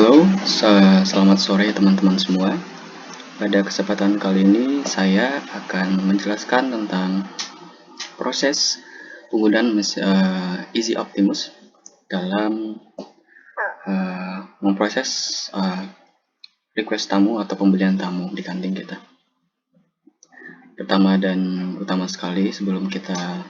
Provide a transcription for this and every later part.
Halo, selamat sore teman-teman semua. Pada kesempatan kali ini saya akan menjelaskan tentang proses penggunaan Easy Optimus dalam memproses request tamu atau pembelian tamu di kantin kita. Pertama dan utama sekali, sebelum kita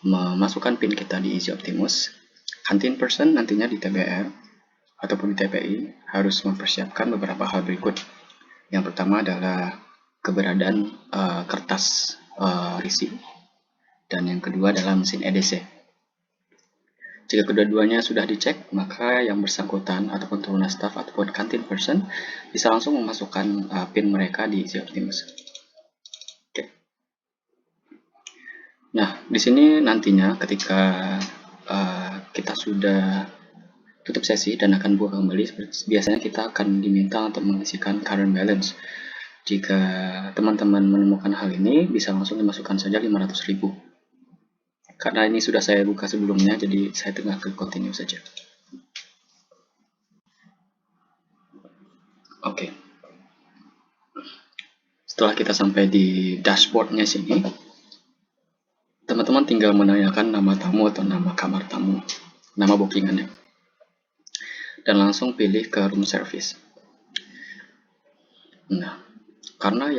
memasukkan PIN kita di Easy Optimus, kantin person nantinya di TBR ataupun di TPI harus mempersiapkan beberapa hal berikut. Yang pertama adalah keberadaan kertas receipt, dan yang kedua adalah mesin EDC. Jika kedua-duanya sudah dicek, maka yang bersangkutan ataupun turunan staff ataupun kantin person bisa langsung memasukkan PIN mereka di Easy Optimus. Oke. Nah, di sini nantinya ketika kita sudah tutup sesi dan akan buka kembali, biasanya kita akan diminta untuk mengisikan current balance. Jika teman-teman menemukan hal ini, bisa langsung dimasukkan saja 500.000. Karena ini sudah saya buka sebelumnya, jadi saya tinggal klik continue saja. Oke. Setelah kita sampai di dashboardnya sini, teman-teman tinggal menanyakan nama tamu atau nama kamar tamu, nama bookingannya, dan langsung pilih ke room service. Nah, karena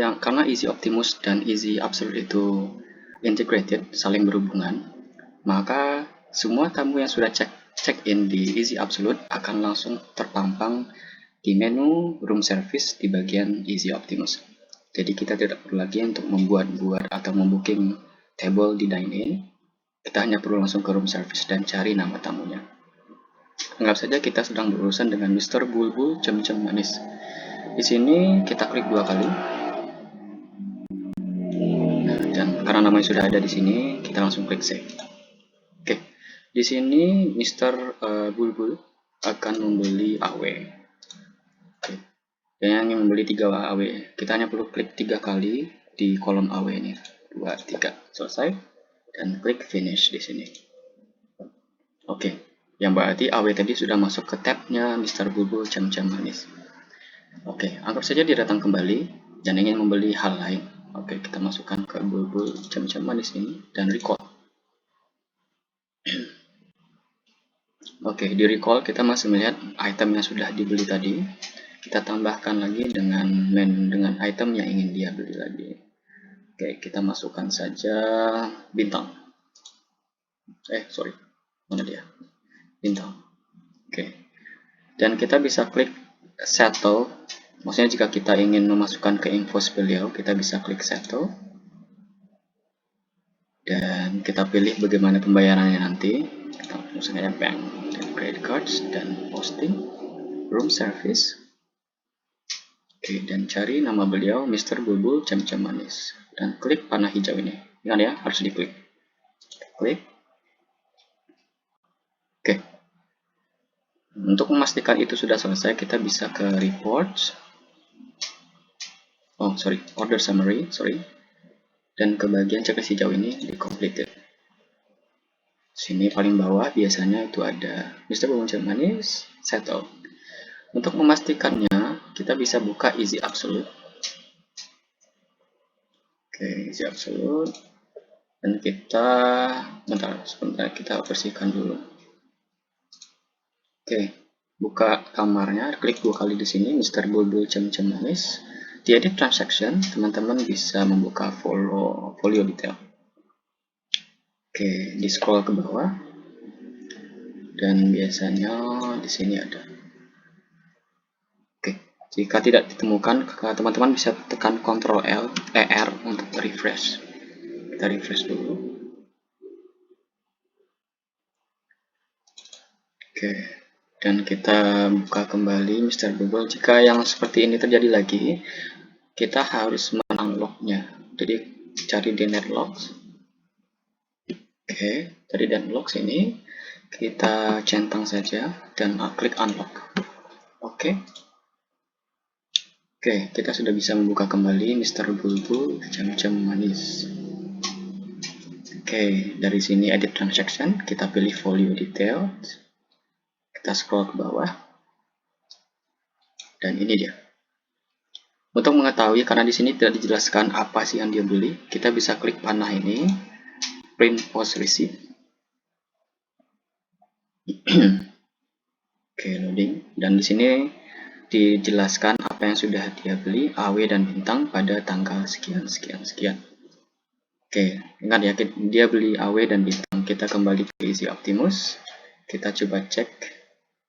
Easy Optimus dan Easy Absolute itu integrated, saling berhubungan, maka semua tamu yang sudah check-in di Easy Absolute akan langsung terpampang di menu room service di bagian Easy Optimus. Jadi kita tidak perlu lagi untuk membuat atau membooking table di dine-in. Kita hanya perlu langsung ke room service dan cari nama tamunya. Anggap saja kita sedang berurusan dengan Mr. Bulbul Cem-Cem Manis. Di sini kita klik 2 kali. Nah, dan karena namanya sudah ada di sini, kita langsung klik save. Oke, di sini Mr. Bulbul akan membeli AW. Oke. Dan yang ingin membeli 3 AW, kita hanya perlu klik 3 kali di kolom AW ini. 2, 3, selesai. Dan klik finish di sini. Oke, yang berarti AW tadi sudah masuk ke tabnya Mr. Bulbul Cem-Cem Manis. Oke, anggap saja dia datang kembali dan ingin membeli hal lain. Oke, kita masukkan ke Bulbul Cem-Cem Manis ini dan recall. Oke, di recall kita masih melihat item yang sudah dibeli tadi. Kita tambahkan lagi dengan item yang ingin dia beli lagi. Oke, kita masukkan saja bintang. Sorry, mana dia? Bintang. Oke, dan kita bisa klik settle. Maksudnya jika kita ingin memasukkan ke info beliau, kita bisa klik settle. Dan kita pilih bagaimana pembayarannya nanti. Kita misalnya bank, dan credit cards, dan posting, room service. Oke, dan cari nama beliau Mr. Bulbul Cem-Cem Manis. Dan klik panah hijau ini. Ingat ya, harus diklik. Klik. Oke. Untuk memastikan itu sudah selesai, kita bisa ke reports. Order summary, dan ke bagian checklist hijau ini di completed. Sini paling bawah biasanya itu ada Mr. Bulbul Cem-Cem Manis, settle. Untuk memastikannya, kita bisa buka Easy Absolute. Oke, Easy Absolute. Dan sebentar kita bersihkan dulu. Oke, buka kamarnya, klik 2 kali di sini, Mr. Bulbul Cem-Cem Manis. Di edit transaction, teman-teman bisa membuka folio detail. Oke, di scroll ke bawah. Dan biasanya di sini ada. Oke, jika tidak ditemukan, teman-teman bisa tekan Ctrl R untuk refresh. Kita refresh dulu. Oke, dan kita buka kembali Mr. Bulbul. Jika yang seperti ini terjadi lagi, kita harus men-unlock-nya. Jadi cari di netlock. Oke, dari netlock sini kita centang saja dan klik unlock. Oke, kita sudah bisa membuka kembali Mr. Bulbul Cem-Cem Manis. Oke, dari sini edit transaction, kita pilih folio detail. Kita scroll ke bawah. Dan ini dia. Untuk mengetahui, karena di sini tidak dijelaskan apa sih yang dia beli, kita bisa klik panah ini, print post receipt. Oke, loading. Dan di sini dijelaskan apa yang sudah dia beli, AW dan bintang pada tanggal sekian sekian sekian. Oke, ingat ya, dia beli AW dan bintang. Kita kembali ke Easy Optimus. Kita coba cek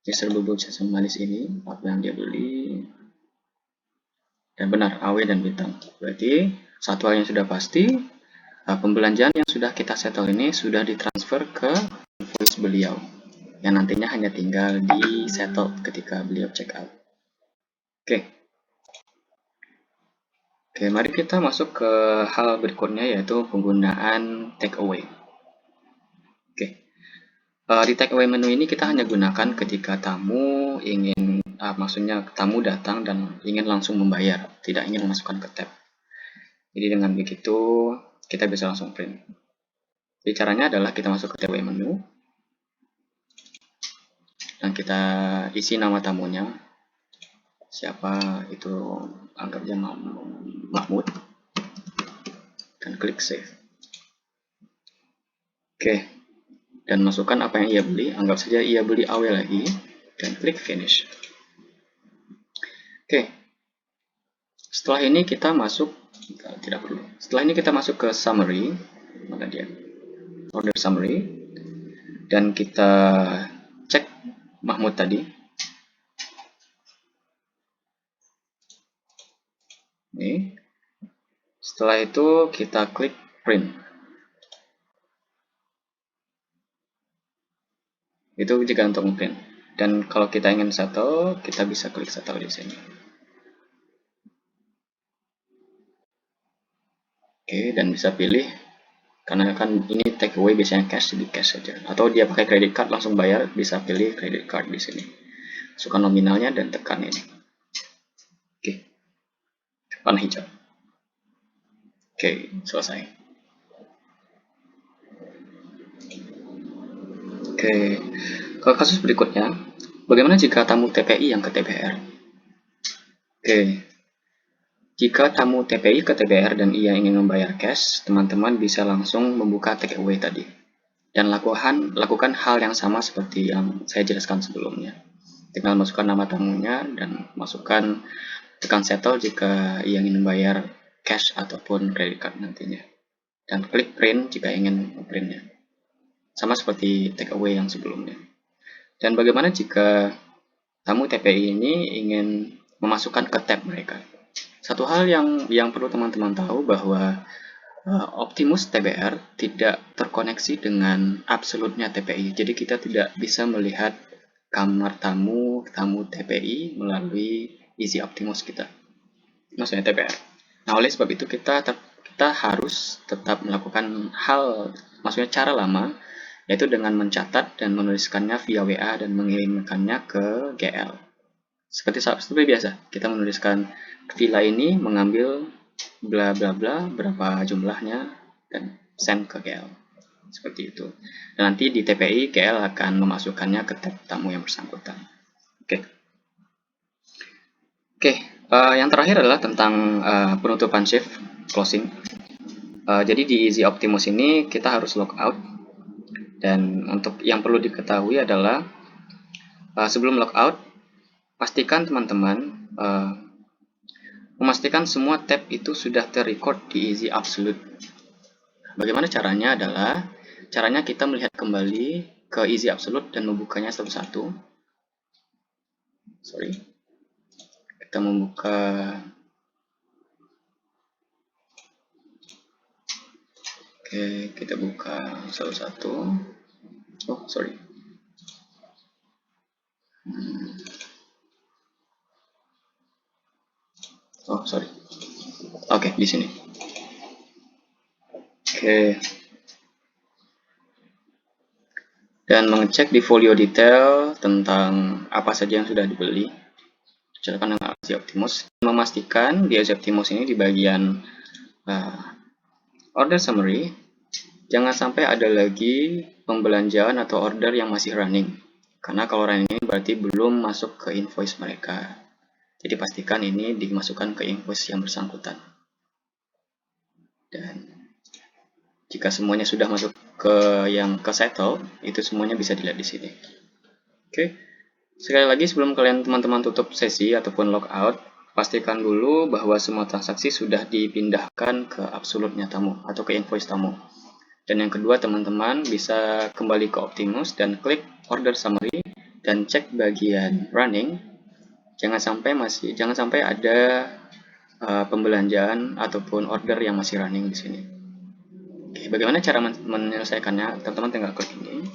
Mr. Bulbul Jasam Manis ini, apa yang dia beli. Dan benar, AW dan bintang. Berarti satu hal yang sudah pasti, pembelanjaan yang sudah kita settle ini sudah ditransfer ke invoice beliau, yang nantinya hanya tinggal di settle ketika beliau check out. Oke, mari kita masuk ke hal berikutnya, yaitu penggunaan takeaway. Di takeaway menu ini kita hanya gunakan ketika tamu ingin, maksudnya tamu datang dan ingin langsung membayar, tidak ingin memasukkan ke tab. Jadi dengan begitu kita bisa langsung print. Jadi caranya adalah kita masuk ke takeaway menu dan kita isi nama tamunya. Siapa itu, anggapnya Mahmud, dan klik save. Oke. Dan masukkan apa yang ia beli, anggap saja ia beli AW lagi, dan klik finish. Oke. Setelah ini kita masuk, tidak perlu. Setelah ini kita masuk ke summary, mana dia? Order summary, dan kita cek Mahmud tadi. Ini. Setelah itu kita klik print. Itu jika untuk print. Dan kalau kita ingin settle, kita bisa klik settle di sini. Oke, dan bisa pilih, karena kan ini takeaway biasanya cash, jadi cash saja. Atau dia pakai credit card langsung bayar, bisa pilih credit card di sini. Masukkan nominalnya dan tekan ini. Oke, panah hijau. Oke, selesai. Oke, ke kasus berikutnya, bagaimana jika tamu TPI yang ke TBR? Oke, jika tamu TPI ke TBR dan ia ingin membayar cash, teman-teman bisa langsung membuka takeaway tadi dan lakukan hal yang sama seperti yang saya jelaskan sebelumnya. Tinggal masukkan nama tamunya dan masukkan, tekan settle jika ia ingin membayar cash ataupun credit card nantinya, dan klik print jika ingin printnya. Sama seperti takeaway yang sebelumnya. Dan bagaimana jika tamu TPI ini ingin memasukkan ke tab mereka? Satu hal yang perlu teman-teman tahu bahwa Optimus TBR tidak terkoneksi dengan absolutnya TPI. Jadi kita tidak bisa melihat kamar tamu TPI melalui Easy Optimus kita, maksudnya TBR. Nah, oleh sebab itu kita harus tetap melakukan hal, maksudnya cara lama, yaitu dengan mencatat dan menuliskannya via WA dan mengirimkannya ke GL. Seperti biasa, kita menuliskan villa ini mengambil bla bla bla berapa jumlahnya dan send ke GL. Seperti itu. Dan nanti di TPI GL akan memasukkannya ke tab tamu yang bersangkutan. Oke, yang terakhir adalah tentang penutupan shift, closing. Jadi di Easy Optimus ini kita harus logout. Dan untuk yang perlu diketahui adalah sebelum logout, pastikan teman-teman memastikan semua tab itu sudah terrecord di Easy Absolute. Bagaimana caranya adalah, caranya kita melihat kembali ke Easy Absolute dan membukanya satu-satu. Kita membuka Oke, kita buka satu-satu. Oke, di sini. Oke. Dan mengecek di folio detail tentang apa saja yang sudah dibeli. Silakan dengan Easy Optimus. Memastikan di Easy Optimus ini di bagian order summary, jangan sampai ada lagi pembelanjaan atau order yang masih running. Karena kalau running ini berarti belum masuk ke invoice mereka. Jadi pastikan ini dimasukkan ke invoice yang bersangkutan. Dan jika semuanya sudah masuk ke yang ke settle, itu semuanya bisa dilihat di sini. Oke. Sekali lagi sebelum kalian teman-teman tutup sesi ataupun logout, pastikan dulu bahwa semua transaksi sudah dipindahkan ke absolute tamu atau ke invoice tamu. Dan yang kedua, teman-teman bisa kembali ke Optimus dan klik order summary dan cek bagian running. Jangan sampai ada pembelanjaan ataupun order yang masih running di sini. Oke, bagaimana cara menyelesaikannya? Teman-teman tinggal klik ini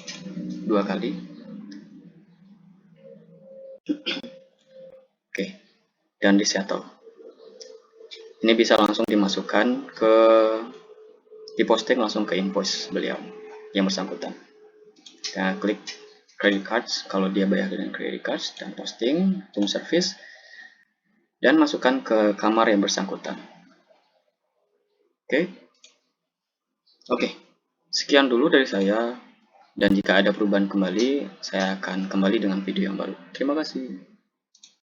2 kali. Oke, dan di settle. Ini bisa langsung dimasukkan diposting langsung ke invoice beliau yang bersangkutan. Kita klik credit cards kalau dia bayar dengan credit cards dan posting room service dan masukkan ke kamar yang bersangkutan. Oke. Sekian dulu dari saya, dan jika ada perubahan kembali, saya akan kembali dengan video yang baru. Terima kasih.